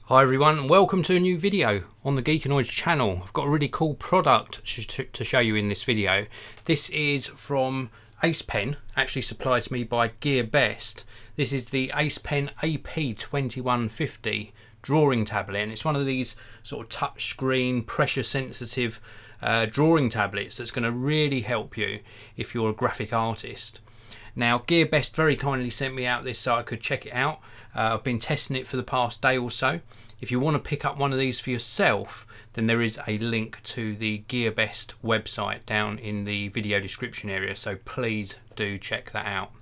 Hi everyone, and welcome to a new video on the Geekanoids channel. I've got a really cool product to show you in this video. This is from AcePen, actually supplied to me by GearBest. This is the AcePen AP-2150 drawing tablet, and it's one of these sort of touch screen, pressure sensitive drawing tablets that's going to really help you if you're a graphic artist. Now, GearBest very kindly sent me out this so I could check it out. I've been testing it for the past day or so. If you want to pick up one of these for yourself, then there is a link to the GearBest website down in the video description area, so please do check that out.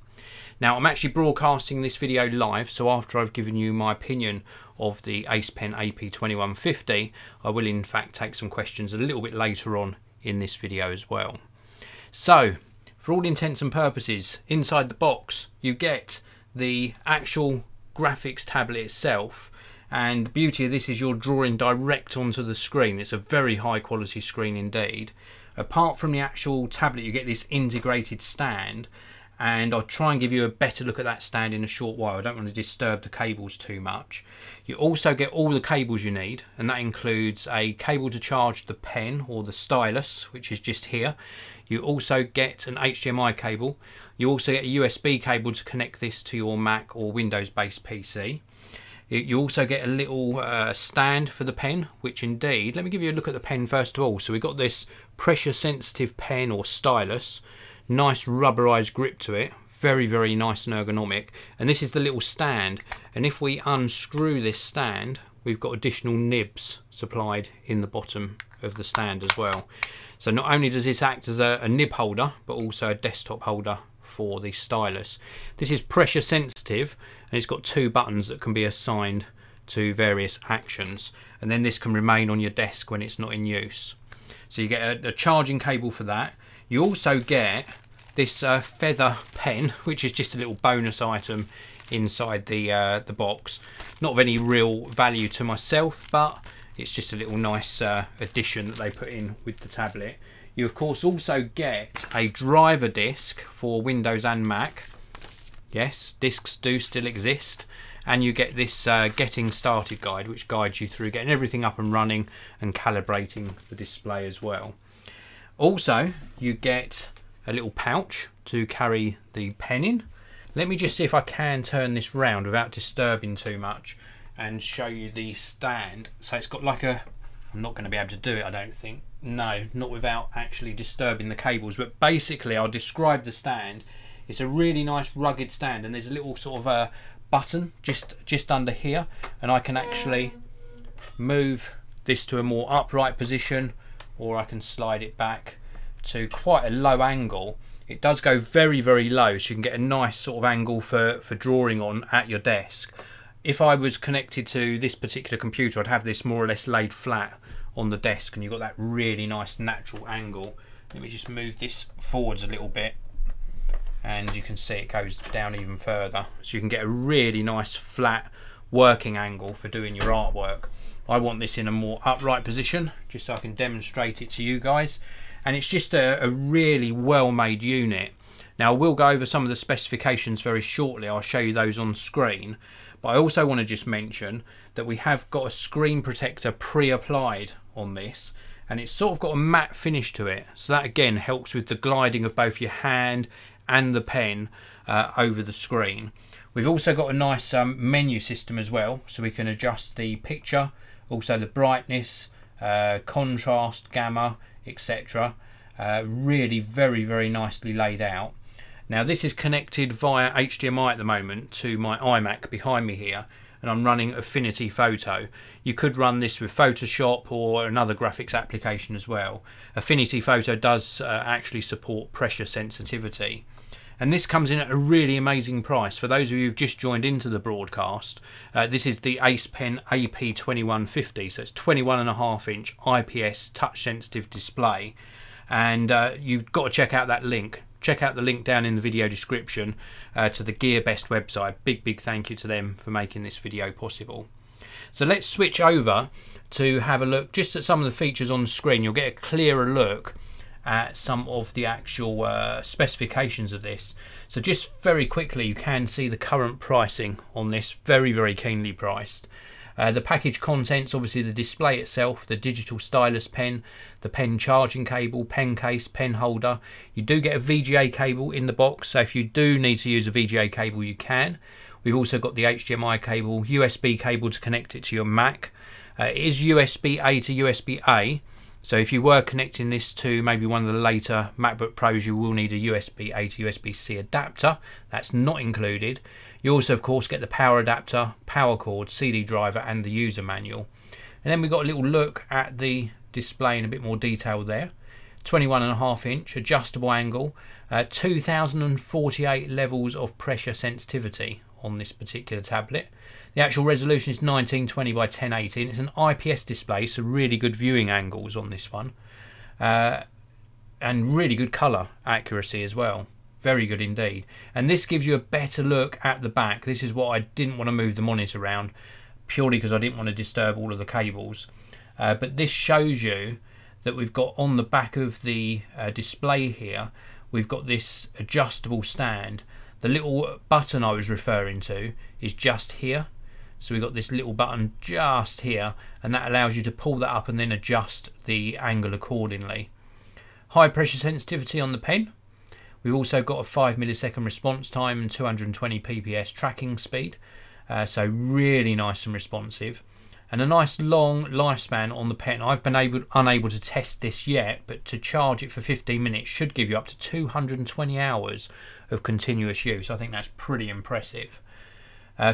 Now, I'm actually broadcasting this video live, so after I've given you my opinion of the AcePen AP-2150, I will in fact take some questions a little bit later on in this video as well. So, for all intents and purposes, inside the box you get the actual graphics tablet itself, and the beauty of this is you're drawing direct onto the screen. It's a very high quality screen indeed. Apart from the actual tablet, you get this integrated stand, and I'll try and give you a better look at that stand in a short while. I don't want to disturb the cables too much. You also get all the cables you need, and that includes a cable to charge the pen or the stylus, which is just here. You also get an HDMI cable. You also get a USB cable to connect this to your Mac or Windows based PC. You also get a little stand for the pen, which indeed, let me give you a look at the pen first of all. So we've got this pressure sensitive pen or stylus, nice rubberized grip to it, very nice and ergonomic. And this is the little stand, and if we unscrew this stand, we've got additional nibs supplied in the bottom of the stand as well. So not only does this act as a nib holder, but also a desktop holder for the stylus. This is pressure sensitive, and it's got two buttons that can be assigned to various actions, and then this can remain on your desk when it's not in use. So you get a charging cable for that. You also get this feather pen, which is just a little bonus item inside the box. Not of any real value to myself, but it's just a little nice addition that they put in with the tablet. You of course also get a driver disc for Windows and Mac. Yes, discs do still exist. And you get this getting started guide, which guides you through getting everything up and running and calibrating the display as well. Also, you get a little pouch to carry the pen in. Let me just see if I can turn this round without disturbing too much and show you the stand. So it's got like a, I'm not going to be able to do it, I don't think. No, not without actually disturbing the cables, but basically I'll describe the stand. It's a really nice rugged stand, and there's a little sort of a button just under here, and I can actually move this to a more upright position, or I can slide it back to quite a low angle. It does go very low, so you can get a nice sort of angle for drawing on at your desk. If I was connected to this particular computer, I'd have this more or less laid flat on the desk, and you've got that really nice natural angle. Let me just move this forwards a little bit, and you can see it goes down even further, so you can get a really nice flat working angle for doing your artwork. I want this in a more upright position just so I can demonstrate it to you guys, and it's just a really well made unit. Now, we'll go over some of the specifications very shortly. I'll show you those on screen, but I also want to just mention that we have got a screen protector pre-applied on this, and it's sort of got a matte finish to it, so that again helps with the gliding of both your hand and the pen over the screen. We've also got a nice menu system as well, so we can adjust the picture, also the brightness, contrast, gamma, etc. Really very nicely laid out. Now, this is connected via HDMI at the moment to my iMac behind me here, and I'm running Affinity Photo. You could run this with Photoshop or another graphics application as well. Affinity Photo does actually support pressure sensitivity. And this comes in at a really amazing price. For those of you who've just joined into the broadcast, this is the AcePen AP-2150, so it's 21.5 inch IPS touch sensitive display, and you've got to check out that link. Check out the link down in the video description to the GearBest website. Big thank you to them for making this video possible. So let's switch over to have a look just at some of the features on the screen. You'll get a clearer look at some of the actual specifications of this. So just very quickly, you can see the current pricing on this, very keenly priced. The package contents, obviously the display itself, the digital stylus pen, the pen charging cable, pen case, pen holder. You do get a VGA cable in the box, so if you do need to use a VGA cable you can. We've also got the HDMI cable, USB cable to connect it to your Mac. It is USB-A to USB-A, so if you were connecting this to maybe one of the later MacBook Pros, you will need a USB-A to USB-C adapter. That's not included. You also, of course, get the power adapter, power cord, CD driver, and the user manual. And then we've got a little look at the display in a bit more detail there. 21.5 inch adjustable angle, 2048 levels of pressure sensitivity on this particular tablet. The actual resolution is 1920 by 1080. It's an IPS display, so really good viewing angles on this one, and really good colour accuracy as well. Very good indeed. And this gives you a better look at the back. This is what I didn't want to move the monitor around, purely because I didn't want to disturb all of the cables. But this shows you that we've got on the back of the display here, we've got this adjustable stand. The little button I was referring to is just here. So we've got this little button just here, and that allows you to pull that up and then adjust the angle accordingly. High pressure sensitivity on the pen. We've also got a 5 millisecond response time and 220 pps tracking speed. So really nice and responsive. And a nice long lifespan on the pen. I've been unable to test this yet, but to charge it for 15 minutes should give you up to 220 hours of continuous use. I think that's pretty impressive.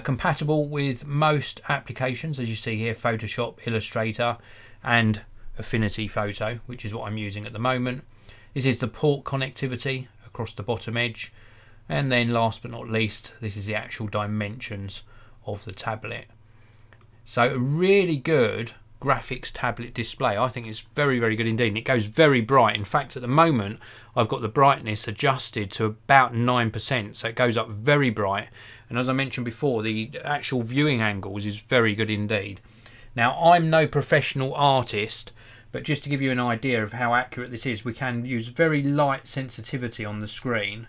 Compatible with most applications, as you see here, Photoshop, Illustrator, and Affinity Photo, which is what I'm using at the moment. This is the port connectivity across the bottom edge. And then last but not least, this is the actual dimensions of the tablet. So a really good graphics tablet display. I think it's very, very good indeed. And it goes very bright. In fact, at the moment, I've got the brightness adjusted to about 9%. So it goes up very bright. And as I mentioned before, the actual viewing angles is very good indeed. Now, I'm no professional artist, but just to give you an idea of how accurate this is, we can use very light sensitivity on the screen.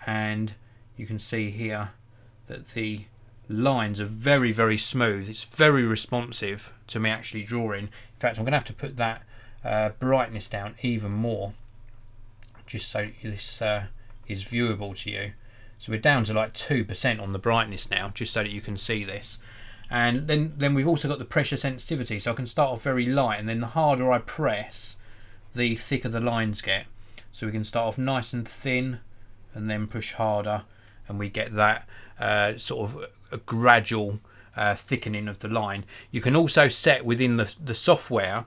And you can see here that the lines are very, very smooth. It's very responsive to me actually drawing. In fact, I'm going to have to put that brightness down even more, just so this is viewable to you. So we're down to like 2% on the brightness now, just so that you can see this. And then we've also got the pressure sensitivity, so I can start off very light, and then the harder I press, the thicker the lines get. So we can start off nice and thin and then push harder, and we get that sort of a gradual thickening of the line. You can also set within the software,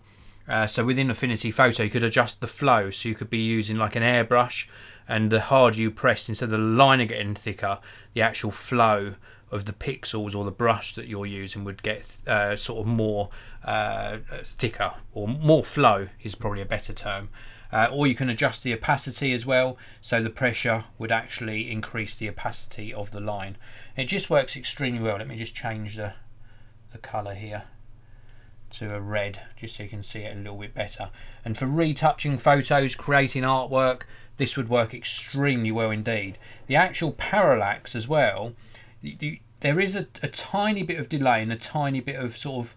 so within Affinity Photo, you could adjust the flow, so you could be using like an airbrush, and the harder you press, instead of the line getting thicker, the actual flow of the pixels or the brush that you're using would get sort of more thicker, or more flow is probably a better term. Or you can adjust the opacity as well, so the pressure would actually increase the opacity of the line. It just works extremely well. Let me just change the colour here to a red, just so you can see it a little bit better. And for retouching photos, creating artwork, this would work extremely well indeed. The actual parallax as well, there is a tiny bit of delay and a tiny bit of sort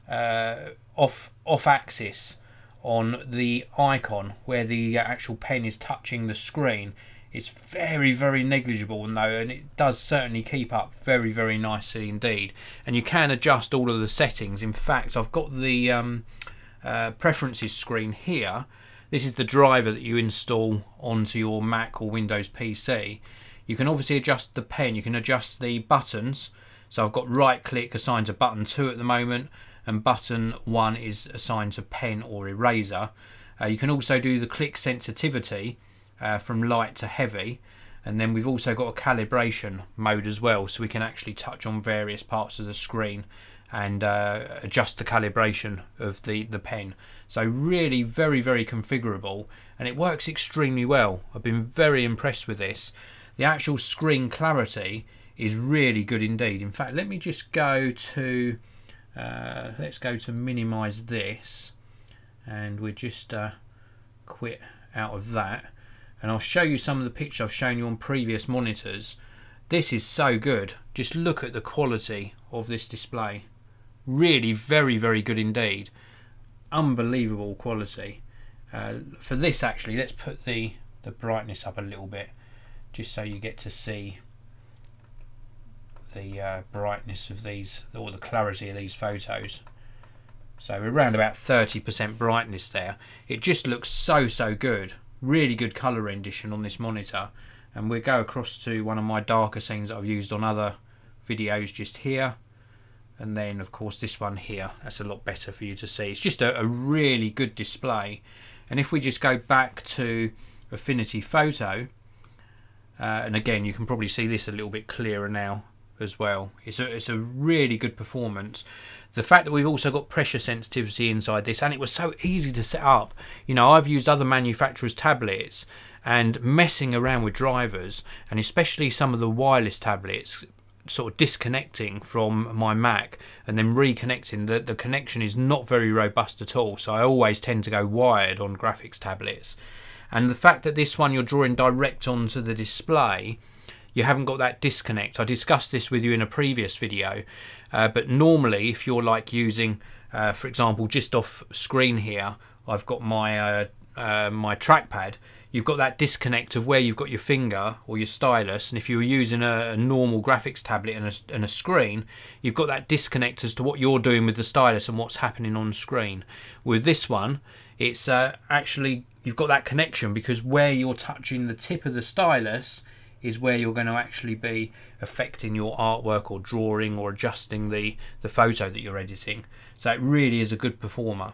of off axis on the icon where the actual pen is touching the screen. It's very, very negligible though, and it does certainly keep up very, very nicely indeed. And you can adjust all of the settings. In fact, I've got the preferences screen here. This is the driver that you install onto your Mac or Windows PC. You can obviously adjust the pen, you can adjust the buttons. So I've got right click assigned to button 2 at the moment, and button 1 is assigned to pen or eraser. You can also do the click sensitivity from light to heavy, and then we've also got a calibration mode as well, so we can actually touch on various parts of the screen and adjust the calibration of the pen. So really very, very configurable, and it works extremely well. I've been very impressed with this. The actual screen clarity is really good indeed. In fact, let me just go to let's go to minimize this, and we'll just quit out of that, and I'll show you some of the pictures I've shown you on previous monitors. This is so good. Just look at the quality of this display. Really very, very good indeed. Unbelievable quality. For this actually, let's put the brightness up a little bit, just so you get to see the brightness of these, or the clarity of these photos. So we're around about 30% brightness there. It just looks so good. Really good colour rendition on this monitor. And we'll go across to one of my darker scenes that I've used on other videos just here. And then of course this one here, that's a lot better for you to see. It's just a really good display. And if we just go back to Affinity Photo, and again you can probably see this a little bit clearer now as well. It's a really good performance. The fact that we've also got pressure sensitivity inside this, and it was so easy to set up. You know, I've used other manufacturers' tablets and messing around with drivers, and especially some of the wireless tablets, sort of disconnecting from my Mac and then reconnecting. The connection is not very robust at all, so I always tend to go wired on graphics tablets. And the fact that this one you're drawing direct onto the display, you haven't got that disconnect. I discussed this with you in a previous video, but normally if you're like using, for example, just off screen here, I've got my my trackpad. You've got that disconnect of where you've got your finger or your stylus, and if you're using a normal graphics tablet and a screen, you've got that disconnect as to what you're doing with the stylus and what's happening on screen. With this one, it's actually, you've got that connection, because where you're touching the tip of the stylus is where you're going to actually be affecting your artwork or drawing or adjusting the photo that you're editing. So it really is a good performer.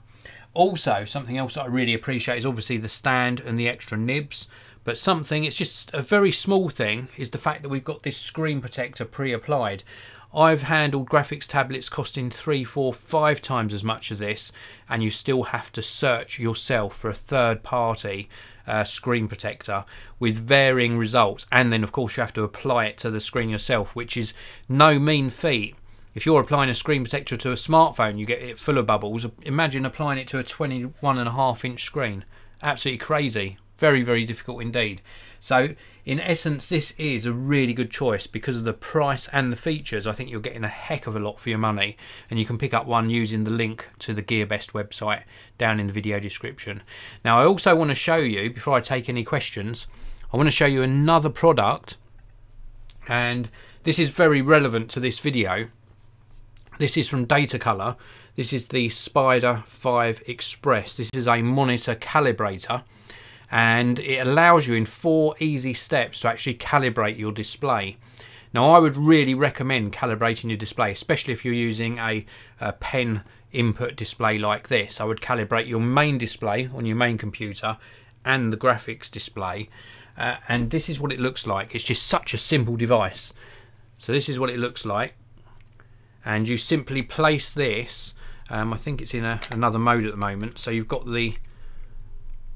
Also, something else that I really appreciate is obviously the stand and the extra nibs, but something, it's just a very small thing, is the fact that we've got this screen protector pre-applied. I've handled graphics tablets costing 3, 4, 5 times as much as this, and you still have to search yourself for a third-party screen protector with varying results, and then of course you have to apply it to the screen yourself, which is no mean feat. If you're applying a screen protector to a smartphone, you get it full of bubbles. Imagine applying it to a 21.5-inch screen. Absolutely crazy. Very, very difficult indeed. So in essence, this is a really good choice because of the price and the features. I think you're getting a heck of a lot for your money, and you can pick up one using the link to the GearBest website down in the video description. Now I also want to show you, before I take any questions, I want to show you another product, and this is very relevant to this video. This is from Datacolor. This is the Spyder5 Express. This is a monitor calibrator, and it allows you in 4 easy steps to actually calibrate your display. Now I would really recommend calibrating your display, especially if you're using a pen input display like this. I would calibrate your main display on your main computer and the graphics display, and this is what it looks like. It's just such a simple device. So this is what it looks like. And you simply place this, I think it's in another mode at the moment, so you've got the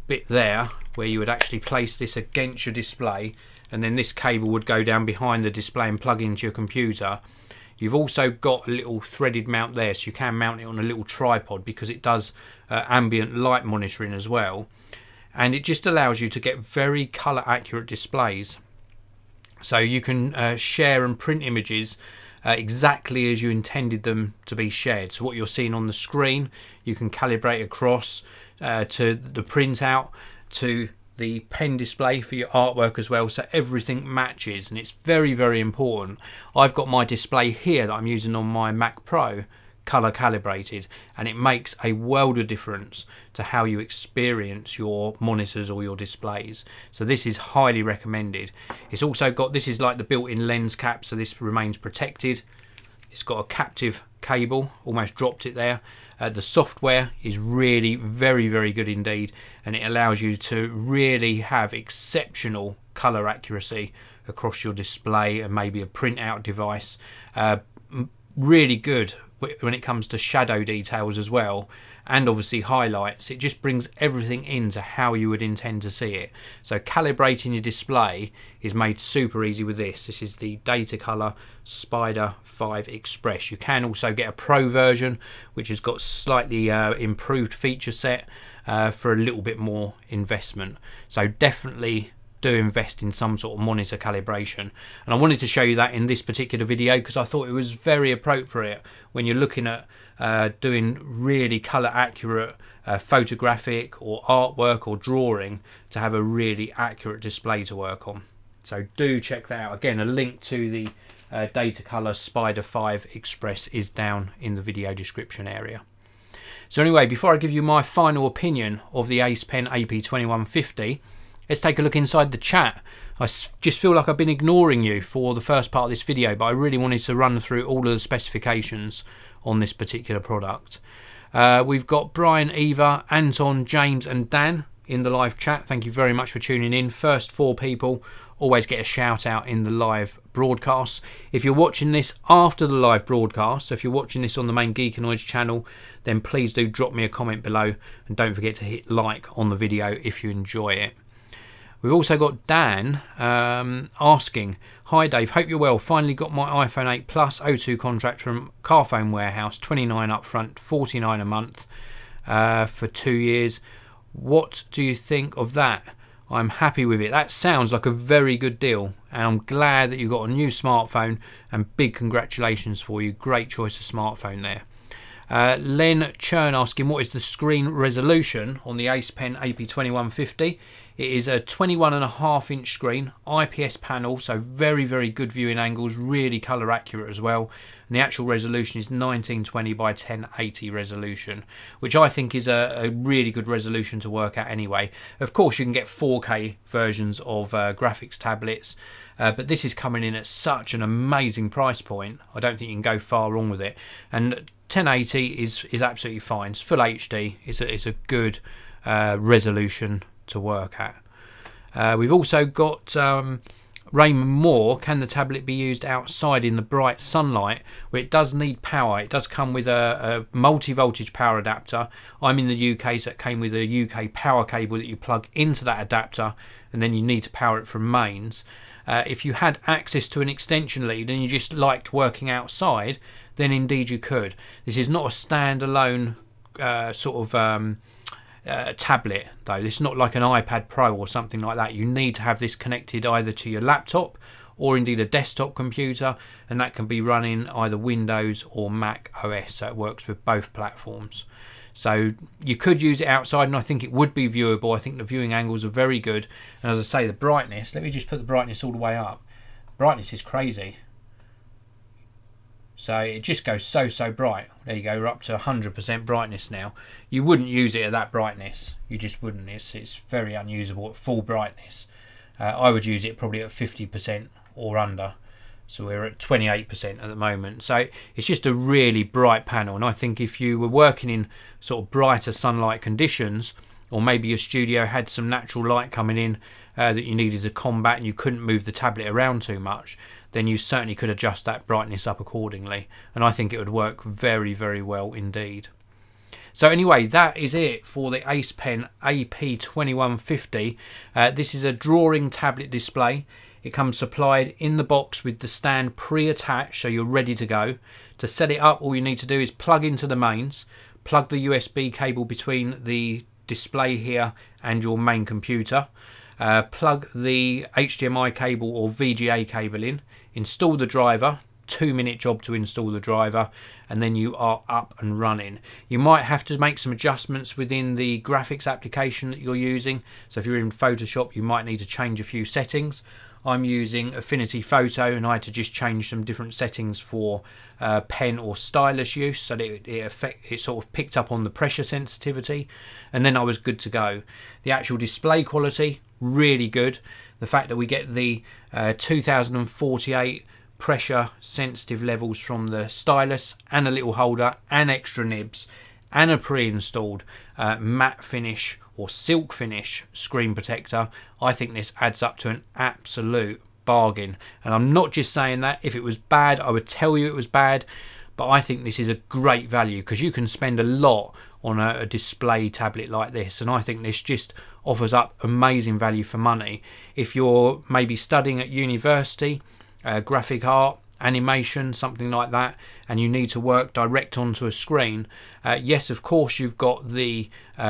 bit there where you would actually place this against your display, and then this cable would go down behind the display and plug into your computer. You've also got a little threaded mount there, so you can mount it on a little tripod because it does ambient light monitoring as well, and it just allows you to get very colour accurate displays. So you can share and print images exactly as you intended them to be shared. So what you're seeing on the screen, you can calibrate across to the printout, to the pen display for your artwork as well, so everything matches, and it's very, very important. I've got my display here that I'm using on my Mac Pro color calibrated, and it makes a world of difference to how you experience your monitors or your displays. So this is highly recommended. It's also got, this is like the built-in lens cap, so this remains protected. It's got a captive cable, almost dropped it there. The software is really very, very good indeed, and it allows you to really have exceptional color accuracy across your display and maybe a printout device. Really good when it comes to shadow details as well, and obviously highlights. It just brings everything into how you would intend to see it. So calibrating your display is made super easy with this. This is the Datacolor Spyder5 Express. You can also get a Pro version, which has got slightly improved feature set for a little bit more investment. So definitely do invest in some sort of monitor calibration. And I wanted to show you that in this particular video because I thought it was very appropriate when you're looking at doing really colour accurate photographic or artwork or drawing, to have a really accurate display to work on. So do check that out. Again, a link to the Datacolor Spyder5 Express is down in the video description area. So anyway, before I give you my final opinion of the AcePen AP-2150, let's take a look inside the chat. I just feel like I've been ignoring you for the first part of this video, but I really wanted to run through all of the specifications on this particular product. We've got Brian, Eva, Anton, James and Dan in the live chat. Thank you very much for tuning in. First 4 people always get a shout out in the live broadcast. If you're watching this after the live broadcast, so if you're watching this on the main Geekanoids channel, then please do drop me a comment below, and don't forget to hit like on the video if you enjoy it. We've also got Dan asking, "Hi Dave, hope you're well. Finally got my iPhone 8 Plus O2 contract from Carphone Warehouse, 29 upfront, 49 a month for 2 years. What do you think of that?" I'm happy with it. That sounds like a very good deal, and I'm glad that you got a new smartphone, and big congratulations for you. Great choice of smartphone there. Len Churn asking, what is the screen resolution on the AcePen AP-2150? It is a 21.5-inch screen, IPS panel, so very, very good viewing angles, really colour accurate as well. And the actual resolution is 1920 by 1080 resolution, which I think is a really good resolution to work at anyway. Of course, you can get 4K versions of graphics tablets, but this is coming in at such an amazing price point. I don't think you can go far wrong with it. And 1080 is absolutely fine. It's full HD. It's a good resolution to work at. We've also got Raymond Moore. Can the tablet be used outside in the bright sunlight? Well, it does need power. It does come with a multi-voltage power adapter. I'm in the UK, so it came with a UK power cable that you plug into that adapter, and then you need to power it from mains. If you had access to an extension lead and you just liked working outside, then indeed you could. This is not a standalone tablet though. This is not like an iPad Pro or something like that. You need to have this connected either to your laptop or indeed a desktop computer, and that can be running either Windows or Mac OS, so it works with both platforms. So you could use it outside, and I think it would be viewable. I think the viewing angles are very good, and as I say, the brightness, let me just put the brightness all the way up. Brightness is crazy. So it just goes so bright. There you go, we're up to 100% brightness now. You wouldn't use it at that brightness. You just wouldn't. It's very unusable at full brightness. I would use it probably at 50% or under. So we're at 28% at the moment. So it's just a really bright panel. And I think if you were working in sort of brighter sunlight conditions, or maybe your studio had some natural light coming in that you needed to combat and you couldn't move the tablet around too much, then you certainly could adjust that brightness up accordingly. And I think it would work very, very well indeed. So anyway, that is it for the AcePen AP-2150. This is a drawing tablet display. It comes supplied in the box with the stand pre-attached, so you're ready to go. To set it up, all you need to do is plug into the mains, plug the USB cable between the display here and your main computer, plug the HDMI cable or VGA cable in, install the driver, 2-minute job to install the driver, and then you are up and running. You might have to make some adjustments within the graphics application that you're using. So if you're in Photoshop, you might need to change a few settings. I'm using Affinity Photo, and I had to just change some different settings for pen or stylus use, so that it sort of picked up on the pressure sensitivity, and then I was good to go. The actual display quality, really good. The fact that we get the 2048 pressure sensitive levels from the stylus, and a little holder, and extra nibs, and a pre-installed matte finish or silk finish screen protector, I think this adds up to an absolute bargain. And I'm not just saying that. If it was bad, I would tell you it was bad, but I think this is a great value, because you can spend a lot on a display tablet like this, and I think this just offers up amazing value for money. If you're maybe studying at university, graphic art, animation, something like that, and you need to work direct onto a screen, yes, of course you've got the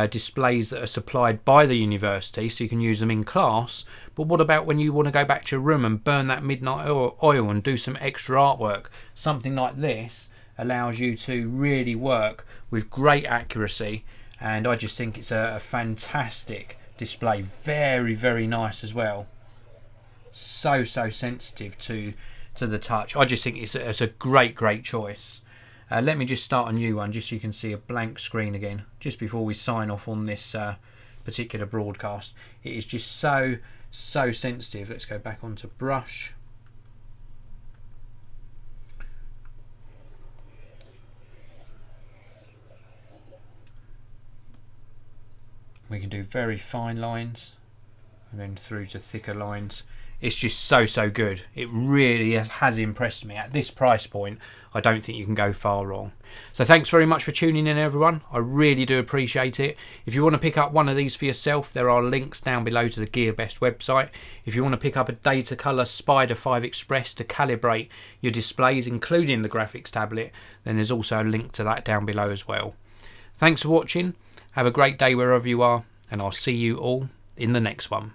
displays that are supplied by the university, so you can use them in class. But what about when you want to go back to your room and burn that midnight oil and do some extra artwork? Something like this allows you to really work with great accuracy, and I just think it's a fantastic display. Very, very nice as well. So sensitive to the touch. I just think it's a great choice. Let me just start a new one just so you can see a blank screen again just before we sign off on this particular broadcast. It is just so sensitive. Let's go back onto brush. We can do very fine lines and then through to thicker lines. It's just so good. It really has impressed me. At this price point, I don't think you can go far wrong. So thanks very much for tuning in, everyone. I really do appreciate it. If you want to pick up one of these for yourself, there are links down below to the GearBest website. If you want to pick up a Datacolor Spyder5 Express to calibrate your displays, including the graphics tablet, then there's also a link to that down below as well. Thanks for watching. Have a great day wherever you are, and I'll see you all in the next one.